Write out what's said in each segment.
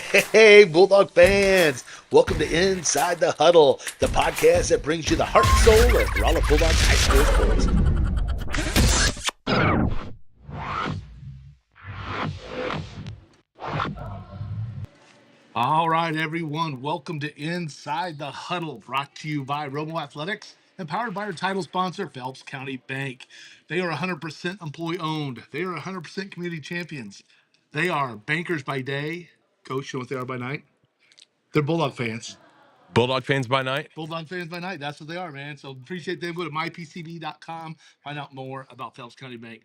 Hey, Bulldog fans! Welcome to Inside the Huddle, the podcast that brings you the heart and soul of Chrysler Bulldogs high school sports. All right, everyone, welcome to Inside the Huddle, brought to you by Romo Athletics and powered by our title sponsor, Phelps County Bank. They are 100% employee owned. They are 100% community champions. They are bankers by day. Coach, you know what they are by night? They're Bulldog fans. Bulldog fans by night. Bulldog fans by night. That's what they are, man. So appreciate them. Go to mypcb.com. Find out more about Phelps County Bank.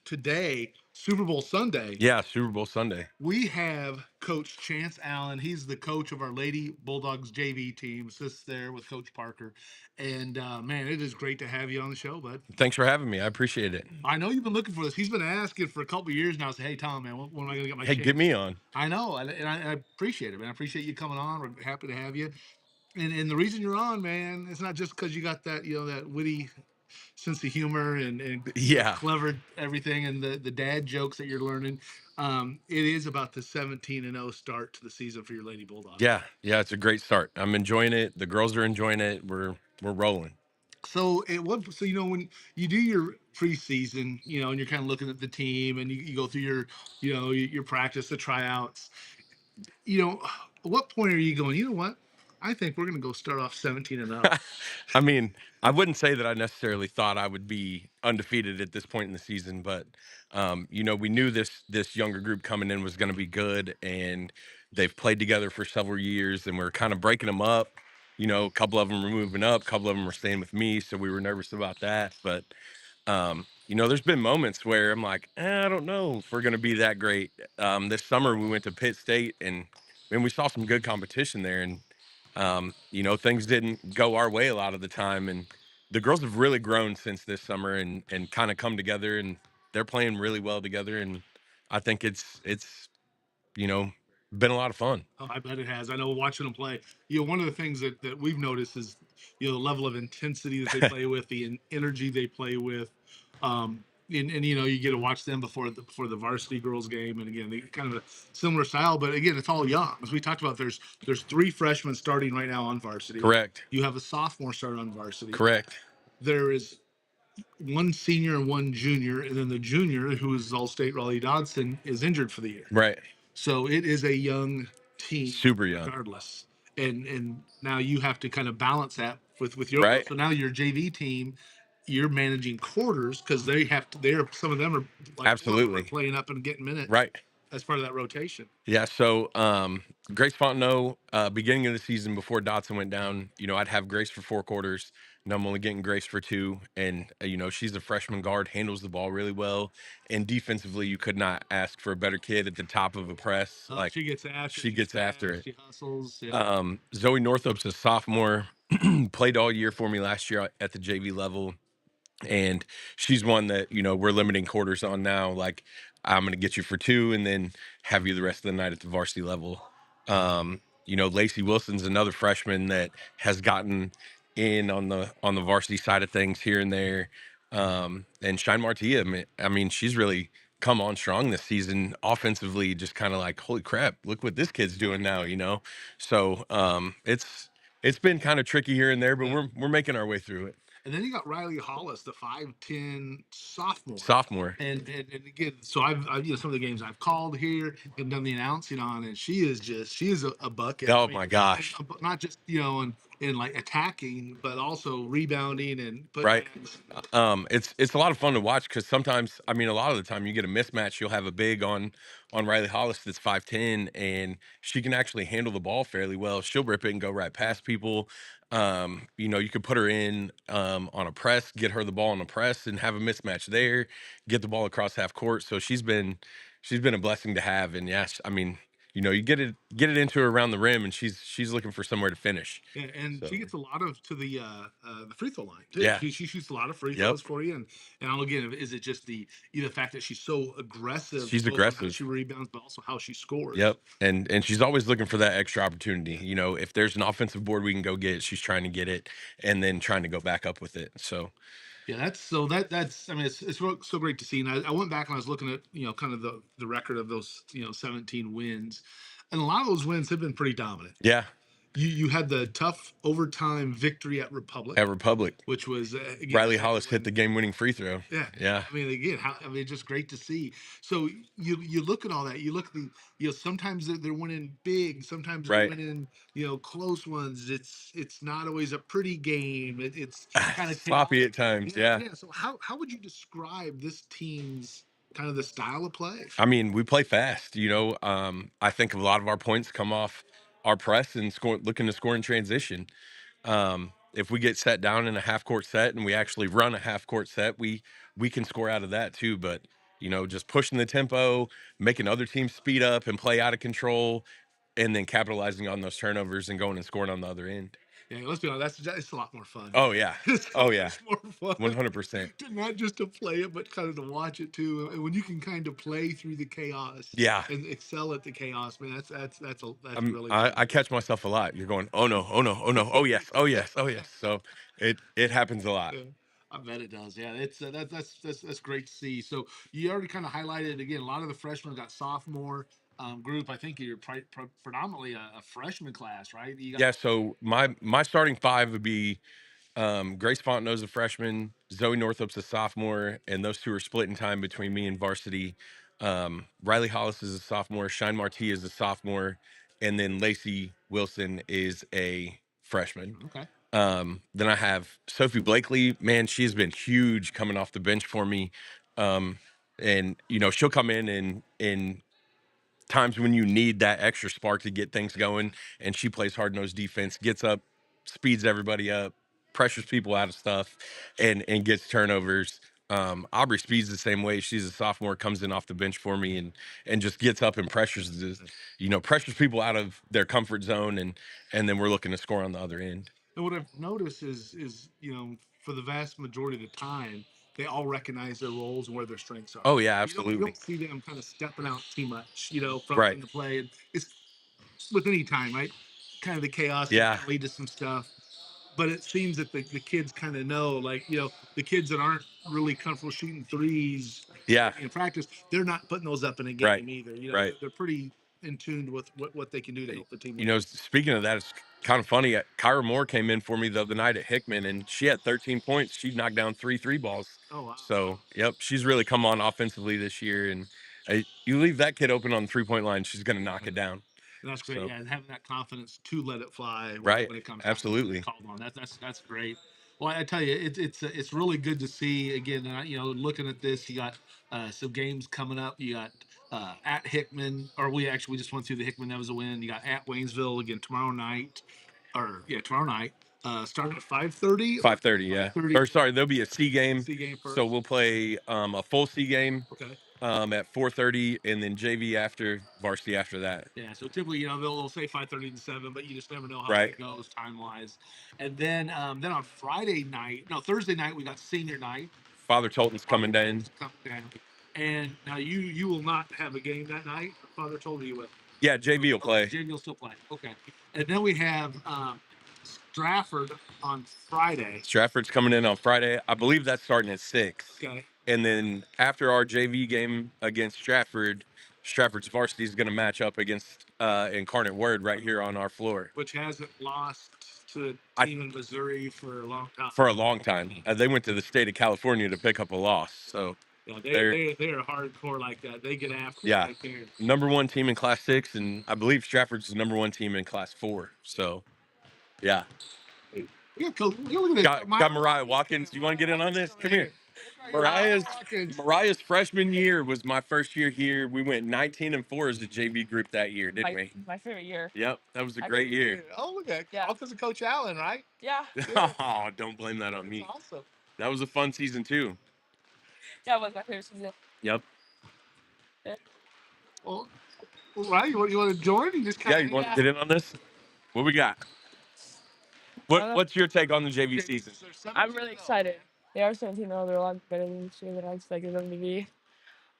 Today, Super Bowl Sunday, Yeah, Super Bowl Sunday. we have Coach Chance Allen. He's the coach of our Lady Bulldogs JV team. Sits there with Coach Parker. And man, it is great to have you on the show, bud. Thanks for having me. I appreciate it. I know you've been looking for this. He's been asking for a couple of years now. Say, hey, Tom, man, when am I going to get my Hey, chance? get me on. I know, and I appreciate it, man. I appreciate you coming on. We're happy to have you. And the reason you're on, man, it's not just because you got that, that witty sense of humor and Yeah. clever everything and the dad jokes that you're learning. It is about the 17-0 start to the season for your Lady Bulldogs. Yeah, it's a great start. I'm enjoying it. The girls are enjoying it. We're rolling. So when you do your preseason, and you're kind of looking at the team and you go through your practice, the tryouts, at what point are you going, you know what? I think we're going to go start off 17-0. I mean, I wouldn't say that I necessarily thought I would be undefeated at this point in the season, but we knew this younger group coming in was going to be good, and they've played together for several years, and we're kind of breaking them up. A couple of them were moving up, a couple of them were staying with me, so we were nervous about that. But there's been moments where I'm like, I don't know if we're going to be that great. This summer we went to Pitt State, and we saw some good competition there, and things didn't go our way a lot of the time, and the girls have really grown since this summer and kind of come together, and they're playing really well together, and I think it's been a lot of fun. Oh, I bet it has. I know watching them play. One of the things that we've noticed is the level of intensity that they play with, the energy they play with. And you get to watch them before the varsity girls game, and again, they kind of a similar style, but again, it's all young. As we talked about, there's 3 freshmen starting right now on varsity. Correct. You have a sophomore starting on varsity. Correct. There is 1 senior and 1 junior, and then the junior, who is All-State Raleigh Dodson, is injured for the year. Right. So it is a young team, Super young. regardless. And now you have to kind of balance that with your Right. So now your JV team, you're managing quarters because some of them are like Absolutely playing up and getting minutes. Right. As part of that rotation. Yeah, so Grace Fontenot, beginning of the season before Dotson went down, I'd have Grace for 4 quarters. And I'm only getting Grace for 2. And, she's a freshman guard, handles the ball really well. And defensively, you could not ask for a better kid at the top of a press. She gets after She gets after it. She hustles. Yeah. Zoe Northup's a sophomore, played all year for me last year at the JV level. And she's one that, we're limiting quarters on now. Like, I'm going to get you for 2 and then have you the rest of the night at the varsity level. Lacey Wilson's another freshman that has gotten in on the varsity side of things here and there. And Shine Martia, I mean, she's really come on strong this season offensively, just kind of like, holy crap, look what this kid's doing now. So it's been kind of tricky here and there, but we're making our way through it. And then you got Riley Hollis, the 5'10" sophomore. And again, so I've some of the games I've called here and done the announcing on, and she is a bucket. Oh my gosh! Not just in like attacking, but also rebounding and right. It's a lot of fun to watch because sometimes, a lot of the time you get a mismatch. You'll have a big on Riley Hollis that's 5'10", and she can actually handle the ball fairly well. She'll rip it and go right past people. You could put her in on a press, get her the ball on a press, and have a mismatch there. Get the ball across half court. So she's been a blessing to have. And yes, you get it into her around the rim, and she's looking for somewhere to finish. And she gets a lot of to the free throw line too. Yeah. She shoots a lot of free throws for you. And again, is it just the fact that she's so aggressive? She's aggressive. She rebounds, but also how she scores. Yep. And she's always looking for that extra opportunity. If there's an offensive board we can go get, she's trying to get it and then trying to go back up with it. So Yeah, that's I mean it's so great to see. And I went back and I was looking at kind of the record of those 17 wins, and a lot of those wins have been pretty dominant. Yeah, You had the tough overtime victory at at Republic, Republic. which was again a Riley second Hollis hit win. the game-winning free throw. Yeah, Yeah, I mean, again, I mean, just great to see. So you look at all that. You look at the sometimes they're winning big, sometimes they're right. winning close ones. It's not always a pretty game. It's kind of Sloppy chaotic. at times. Yeah, Yeah. yeah. So how would you describe this team's kind of the style of play? I mean, we play fast. I think a lot of our points come off our press and looking to score in transition. If we get set down in a half court set and we actually run a half court set, we can score out of that too. But just pushing the tempo, making other teams speed up and play out of control, and then capitalizing on those turnovers and going and scoring on the other end. Yeah, let's be honest. It's a lot more fun. Oh yeah, It's so oh yeah, much more fun 100%. to not just to play it, but kind of to watch it too. And when you can kind of play through the chaos Yeah. and excel at the chaos, man, that's really I, fun. I catch myself a lot. You're going, oh no, oh no, oh no, oh yes, oh yes, oh yes. So it happens a lot. Yeah, I bet it does. Yeah, it's that's great to see. So you already kind of highlighted again. A lot of the freshmen got sophomore group. I think you're predominantly a freshman class, right? You got Yeah. So my starting five would be Grace Fontenot's a freshman, Zoe Northup's a sophomore, and those two are splitting time between me and varsity. Riley Hollis is a sophomore, Shine Marti is a sophomore, and then Lacey Wilson is a freshman. okay. Then I have Sophie Blakely. Man, she's been huge coming off the bench for me. And she'll come in times when you need that extra spark to get things going, and she plays hard nosed defense, gets up, speeds everybody up, pressures people out of stuff, and gets turnovers. Aubrey Speed's the same way. She's a sophomore, comes in off the bench for me and just gets up and pressures people out of their comfort zone, and then we're looking to score on the other end. And what I've noticed is for the vast majority of the time, they all recognize their roles and where their strengths are. Oh yeah, You absolutely. don't see them kind of stepping out too much, Right. from the play. And it's with any time, right? Kind of the chaos can Yeah. kind of lead to some stuff. But it seems that the kids kind of know, like, the kids that aren't really comfortable shooting threes Yeah. in practice, they're not putting those up in a Right. game either. Right. They're pretty in tune with what they can do to help the team. Speaking of that, it's kind of funny. Kyra Moore came in for me the other night at Hickman, and she had 13 points. She knocked down three balls. Oh wow! So, yep, she's really come on offensively this year. And you leave that kid open on the 3-point line, she's going to knock it down. And that's great. So, Yeah, and having that confidence to let it fly right. when it comes time to be Absolutely. called on. That's great. Well, I tell you, it's really good to see again. Looking at this, you got some games coming up. You got at Hickman, or we just went through the Hickman. That was a win. You got at Waynesville again tomorrow night, or yeah, tomorrow night. Starting at 5:30. 5:30, yeah. 5:30. Or sorry, there'll be a C game. C game first. So we'll play a full C game Okay. at 4:30, and then JV after, varsity after that. Yeah, so typically, they'll say 5:30 to 7, but you just never know how Right. it goes time wise. And then on Friday night, no, Thursday night, we got senior night. Father Tolton's coming down. And now you will not have a game that night. Father told me you will. Yeah, JV will play. JV will still play. Okay. And then we have Stratford on Friday. Stratford's coming in on Friday. I believe that's starting at 6. Okay. And then after our JV game against Stratford's varsity is going to match up against Incarnate Word right here on our floor. Which hasn't lost to a team in Missouri for a long time. For a long time. They went to the state of California to pick up a loss. So yeah, they're hardcore like that. They get after yeah. it right there. Number 1 team in Class 6, and I believe Stratford's the number 1 team in Class 4. So, yeah. Got Mariah Watkins. You want to get in on this? Come here. Mariah's freshman year was my first year here. We went 19-4 as a JV group that year, didn't we? My favorite year. Yep, that was a great year. Oh, look at yeah. All because of Coach Allen, right? Yeah. Oh, don't blame that on me. That's awesome. That was a fun season too. Yeah, it was my favorite season. Yep. Yeah. Well, right. You want to join? You just you want to get in on this? What we got? What's your take on the JV season? I'm really excited. They are 17-0. They're a lot better than this year than I expected them to be.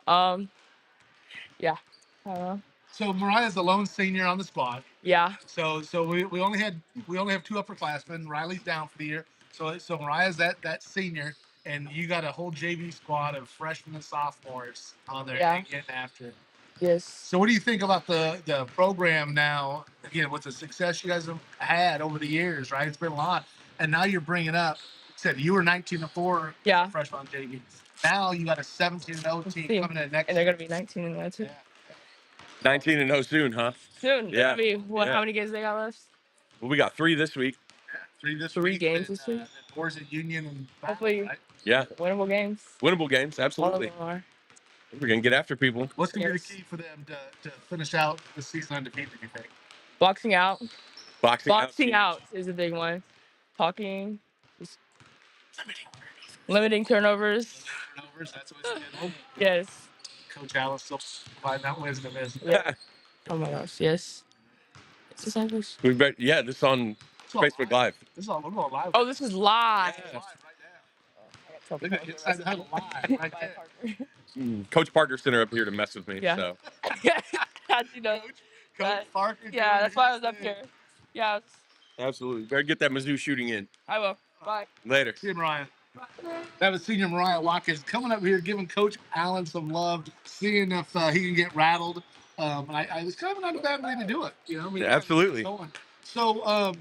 Yeah. I don't know. So Mariah's the lone senior on the squad. Yeah. So we only have 2 upperclassmen. Riley's down for the year. So Mariah's that senior. and you got a whole JV squad of freshmen and sophomores on there Yeah. getting after it. Yes. So, what do you think about the program now? Again, with the success you guys have had over the years, right? It's been a lot, and now you're bringing up. Said you were 19-4 Yeah. freshman on JV. Now you got a 17-0 team coming in next. And they're gonna be 19-0 too. Yeah. 19-0 soon, huh? Soon. Yeah. I mean, what? Yeah. How many games they got left? Well, we got 3 this week. Three games this week. Wars at Union and Hopefully, right? Yeah. winnable games. Winnable games, All of absolutely. them are. We're gonna get after people. What's gonna be the key for them to finish out the season undefeated? You think? Boxing out. Boxing out is a big one. Talking. Just limiting turnovers. That's what's good. Yes. Coach Alice still providing that wisdom, isn't it? Yeah. Oh my gosh. Yes. Is this English? We bet. Yeah, this on Facebook Live. This is all we're going live. Oh, this is live. Yeah. Look at Inside the Huddle live right there. Coach Parker sent her up here to mess with me. Yeah. So How'd you know? Coach Parker. Yeah, that's why I was up here. Yeah. absolutely, better get that Mizzou shooting in. I will. Bye. Later. See you, Mariah. That was Senior Mariah Watkins coming up here, giving Coach Allen some love, seeing if he can get rattled. It's kind of not a bad way to do it, you know. I mean, Absolutely. So,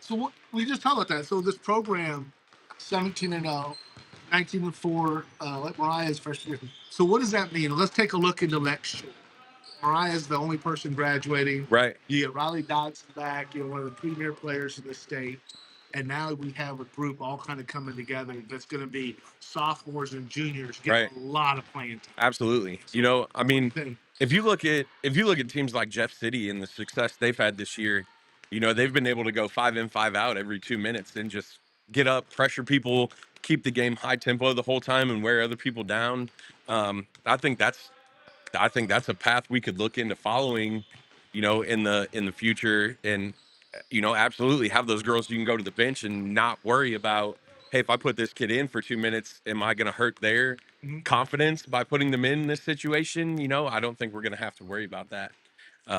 what we just talked about that. So this program, 17-0, 19-4, like Mariah's first year. So what does that mean? Let's take a look into next year. Mariah's the only person graduating. Right. You get Riley Dodson back. You're one of the premier players in the state. And now we have a group all kind of coming together that's going to be sophomores and juniors getting a lot of playing time. Absolutely. You know, I mean, if you look at teams like Jeff City and the success they've had this year, you know, they've been able to go 5 in, 5 out every 2 minutes and just get up, pressure people, keep the game high tempo the whole time, and wear other people down. I think that's a path we could look into following, you know, in the future, and you know, absolutely have those girls you can go to the bench and not worry about, hey, if I put this kid in for 2 minutes, am I going to hurt their confidence by putting them in this situation? You know, I don't think we're going to have to worry about that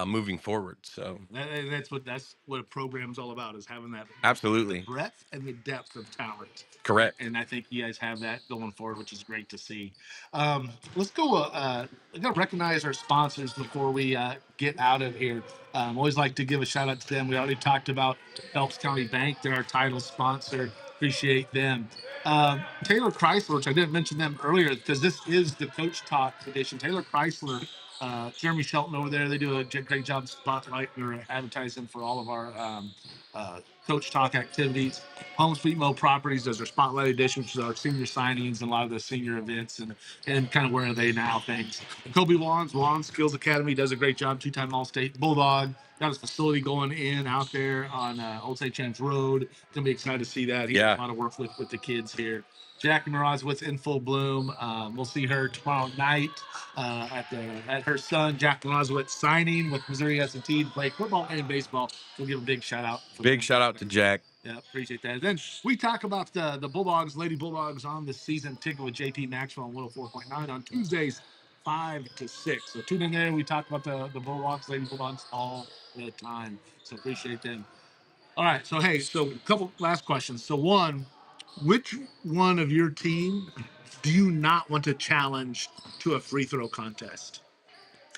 moving forward. So that's what a program's all about, is having that absolutely breadth and the depth of talent. correct. And I think you guys have that going forward, which is great to see. Let's go. I got to recognize our sponsors before we get out of here. Always like to give a shout out to them. We already talked about Phelps County Bank. They're our title sponsor. Appreciate them. Taylor Chrysler, which I didn't mention them earlier because this is the Coach Talk edition. Taylor Chrysler, Jeremy Shelton over there, they do a great job spotlighting or advertising for all of our Coach Talk activities. Home Sweet Mo Properties does their Spotlight Edition, which is our senior signings and a lot of the senior events and kind of where are they now things. Kobe Juan Skills Academy does a great job, 2-time All-State Bulldog. Got his facility going in out there on Old St. James Road. Gonna be excited to see that. He has a lot of work with the kids here. Jackie Mrazowitz in full bloom. We'll see her tomorrow night at her son Jack Mrazowitz signing with Missouri S&T to play football and baseball. We'll give a big shout out. Big shout out to Jack. Yeah, appreciate that. Then we talk about the Bulldogs, Lady Bulldogs on the season ticket with JP Maxwell on 104.9 on Tuesdays, 5 to 6. So tune in there. We talk about the Bulldogs, Lady Bulldogs all the time. So appreciate them. All right. So, hey, a couple last questions. So, one, which one of your team do you not want to challenge to a free throw contest?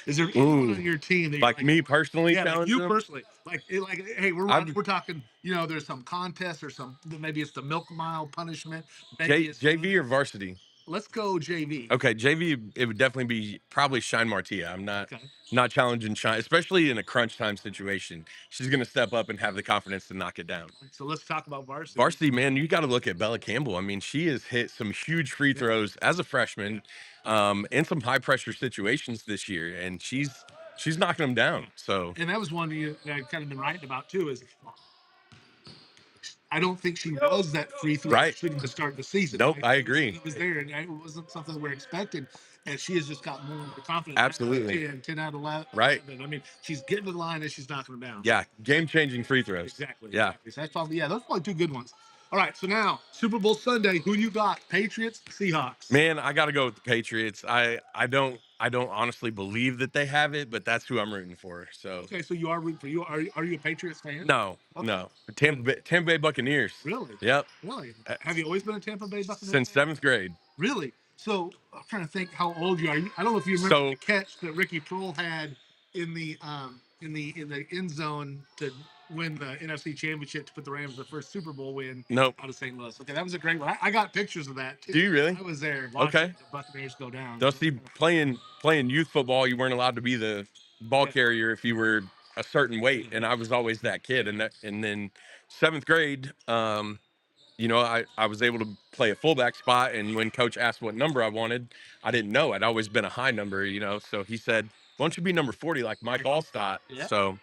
Is there anyone on your team that like me personally? Yeah, challenge you them? personally. Hey, we're talking. You know, there's some contest or some. Maybe it's the milk mile punishment. Maybe it's JV or varsity? Let's go JV. Okay, JV. It would definitely be probably Shine Martia. I'm not challenging Shine, especially in a crunch time situation. She's going to step up and have the confidence to knock it down. So let's talk about varsity. Varsity, man, you got to look at Bella Campbell. I mean, she has hit some huge free throws as a freshman, in some high pressure situations this year, and she's knocking them down. So, and that was one that I've kind of been writing about too. Is I don't think she was that free throw shooting to start the season. Nope, I agree. It was there, and it wasn't something we're expecting. And she has just got more confidence. Absolutely. 10 out of 11. Right. I mean, she's getting to the line and she's knocking them down. Yeah, game-changing free throws. Exactly. Yeah. Exactly. So that's probably, those are probably two good ones. All right, so now Super Bowl Sunday, who you got? Patriots, Seahawks. Man, I got to go with the Patriots. I don't honestly believe that they have it, but that's who I'm rooting for. So Okay, so you are rooting for you. Are you a Patriots fan? no, Okay. no, Tampa Bay Buccaneers. Really? Yep. Really? Have you always been a Tampa Bay Buccaneers Since fan? 7th grade. Really? So I'm trying to think how old you are. I don't know if you remember So the catch that Ricky Prohl had in the end zone to win the NFC Championship to put the Rams in the first Super Bowl win nope. out of St. Louis. Okay, that was a great one. I got pictures of that too. Do you really? I was there watching Okay. the Buccaneers go down. They'll see playing youth football. You weren't allowed to be the ball carrier if you were a certain weight, and I was always that kid. And then 7th grade, I was able to play a fullback spot. And when coach asked what number I wanted, I didn't know. I'd always been a high number, So he said, "Why don't you be number 40 like Mike Allstott?" Yeah. So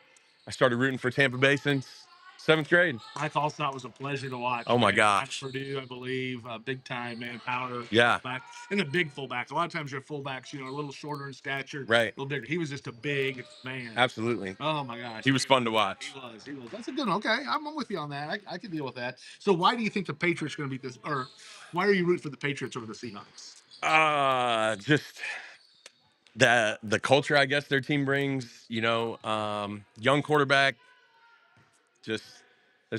I started rooting for Tampa Bay since 7th grade. Mike Allstott was a pleasure to watch. Oh my man. gosh. At Purdue, I believe, big time man, power. Yeah. Fullback. And a big fullback. A lot of times your fullbacks, a little shorter in stature, Right. a little bigger. He was just a big man. Absolutely. Oh my gosh. He was fun to watch. He was. That's a good one. Okay, I'm with you on that. I can deal with that. So why do you think the Patriots are going to beat this, or why are you rooting for the Patriots over the Seahawks? Just the culture I guess their team brings, young quarterback, that's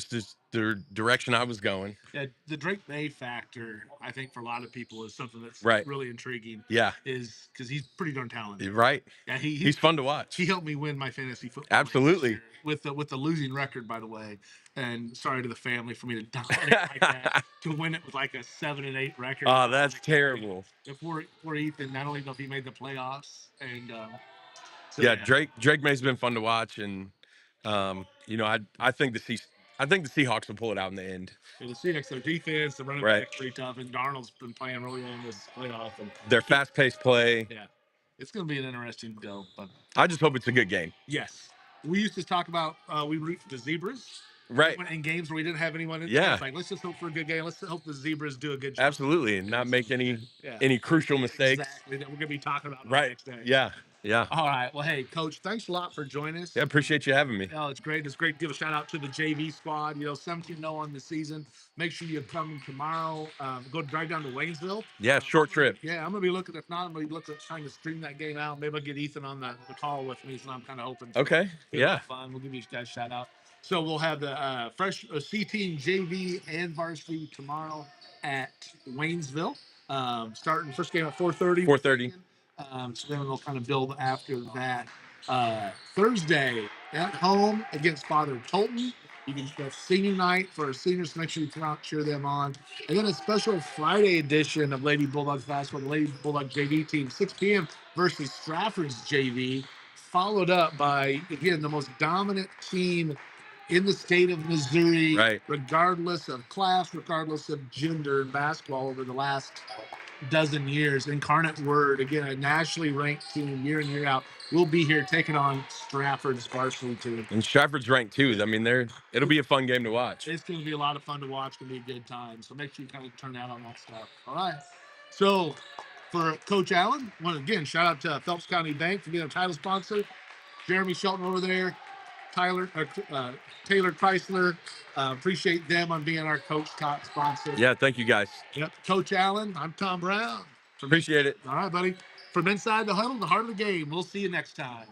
just the direction I was going. Yeah, the Drake May factor, I think, for a lot of people is something that's Right. really intriguing. Yeah. Is because he's pretty darn talented. Right. Yeah, he's fun to watch. He helped me win my fantasy football. Absolutely. With the losing record, by the way. And sorry to the family for me to dominate like that, to win it with like a 7-8 record. Oh, that's terrible. Poor Ethan. I don't even know if he made the playoffs. And yeah, Drake May's been fun to watch, and I think the Seahawks will pull it out in the end. Yeah, the Seahawks, their defense, the running back's pretty tough, and Darnold's been playing really well in this playoff. And their fast-paced play. Yeah, it's going to be an interesting go. But I just hope it's a good game. Yes, we used to talk about we root for the Zebras. Right. In games where we didn't have anyone in. Yeah. It's like, let's just hope for a good game. Let's hope the Zebras do a good job. Absolutely, and not make any crucial mistakes. Exactly, that we're going to be talking about right. next day. Yeah. Yeah. All right. Well, hey, Coach, thanks a lot for joining us. Yeah, appreciate you having me. Oh, it's great. It's great to give a shout out to the JV squad. 17-0 on the season. Make sure you come tomorrow. Go drive down to Waynesville. Yeah, short trip. Yeah, I'm gonna be looking. If not, I'm gonna be looking at trying to stream that game out. Maybe I'll get Ethan on the call with me, so I'm kind of hoping. Okay. Yeah. Fun. We'll give you guys a shout out. So we'll have the fresh C team, JV, and varsity tomorrow at Waynesville. Starting first game at 4:30. 4:30. So then we'll kind of build after that. Thursday at home against Father Tolton. You can have senior night for our seniors. Make sure you come out, cheer them on. And then a special Friday edition of Lady Bulldogs basketball, the Lady Bulldogs JV team, 6 p.m. versus Stratford's JV, followed up by, again, the most dominant team in the state of Missouri, right, regardless of class, regardless of gender in basketball over the last dozen years. Incarnate Word, again, a nationally ranked team year in, year out, will be here taking on Stratford's varsity team. And Stratford's ranked too. I mean, it'll be a fun game to watch. It's going to be a lot of fun to watch. It's going to be a good time. So make sure you kind of turn out on that stuff. All right. So for Coach Allen, again, shout out to Phelps County Bank for being a title sponsor. Jeremy Shelton over there. Taylor Chrysler, appreciate them on being our Coach Talk sponsor. Yeah, thank you guys. Yep, Coach Allen, I'm Tom Brown. Appreciate it. All right, buddy. From inside the huddle, the heart of the game. We'll see you next time.